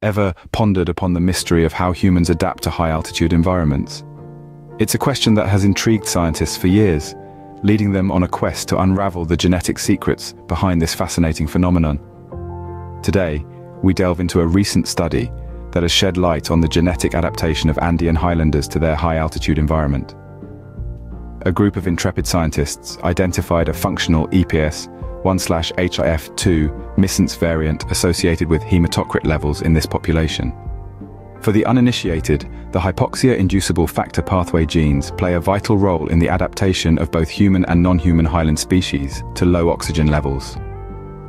Ever pondered upon the mystery of how humans adapt to high-altitude environments? It's a question that has intrigued scientists for years, leading them on a quest to unravel the genetic secrets behind this fascinating phenomenon. Today, we delve into a recent study that has shed light on the genetic adaptation of Andean highlanders to their high-altitude environment. A group of intrepid scientists identified a functional EPS1/HIF2 missense variant associated with hematocrit levels in this population. For the uninitiated, the hypoxia-inducible factor pathway genes play a vital role in the adaptation of both human and non-human highland species to low oxygen levels.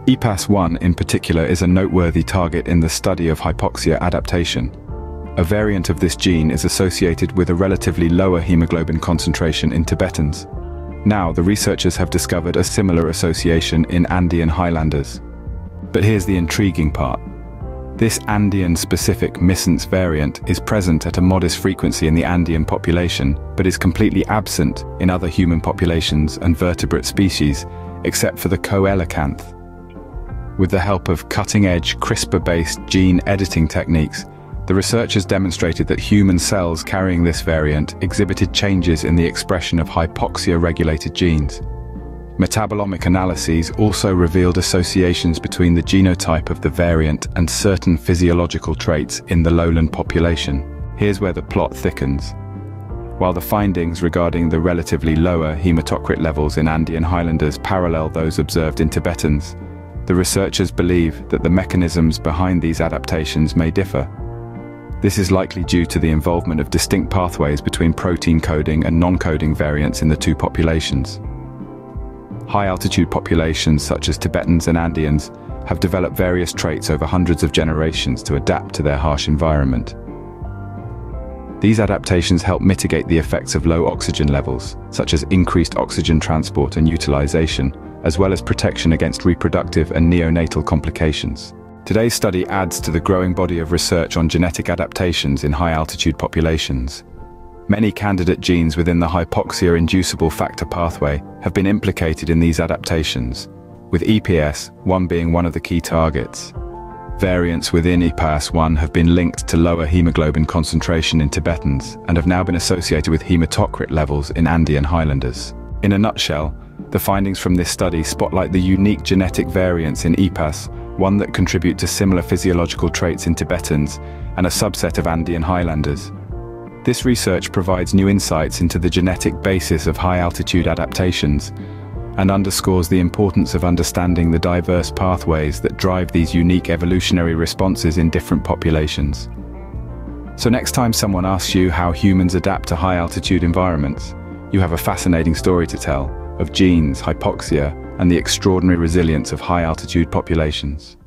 EPAS1 in particular is a noteworthy target in the study of hypoxia adaptation. A variant of this gene is associated with a relatively lower hemoglobin concentration in Tibetans. Now, the researchers have discovered a similar association in Andean highlanders. But here's the intriguing part. This Andean-specific missense variant is present at a modest frequency in the Andean population, but is completely absent in other human populations and vertebrate species, except for the coelacanth. With the help of cutting-edge CRISPR-based gene editing techniques, the researchers demonstrated that human cells carrying this variant exhibited changes in the expression of hypoxia-regulated genes. Metabolomic analyses also revealed associations between the genotype of the variant and certain physiological traits in the lowland population. Here's where the plot thickens. While the findings regarding the relatively lower hematocrit levels in Andean highlanders parallel those observed in Tibetans, the researchers believe that the mechanisms behind these adaptations may differ. This is likely due to the involvement of distinct pathways between protein coding and non-coding variants in the two populations. High-altitude populations such as Tibetans and Andeans have developed various traits over hundreds of generations to adapt to their harsh environment. These adaptations help mitigate the effects of low oxygen levels, such as increased oxygen transport and utilization, as well as protection against reproductive and neonatal complications. Today's study adds to the growing body of research on genetic adaptations in high-altitude populations. Many candidate genes within the hypoxia-inducible factor pathway have been implicated in these adaptations, with EPS1 being one of the key targets. Variants within EPAS1 have been linked to lower hemoglobin concentration in Tibetans and have now been associated with hematocrit levels in Andean highlanders. In a nutshell, the findings from this study spotlight the unique genetic variants in EPAS1 that contribute to similar physiological traits in Tibetans and a subset of Andean highlanders. This research provides new insights into the genetic basis of high-altitude adaptations and underscores the importance of understanding the diverse pathways that drive these unique evolutionary responses in different populations. So next time someone asks you how humans adapt to high-altitude environments, you have a fascinating story to tell of genes, hypoxia, and the extraordinary resilience of high-altitude populations.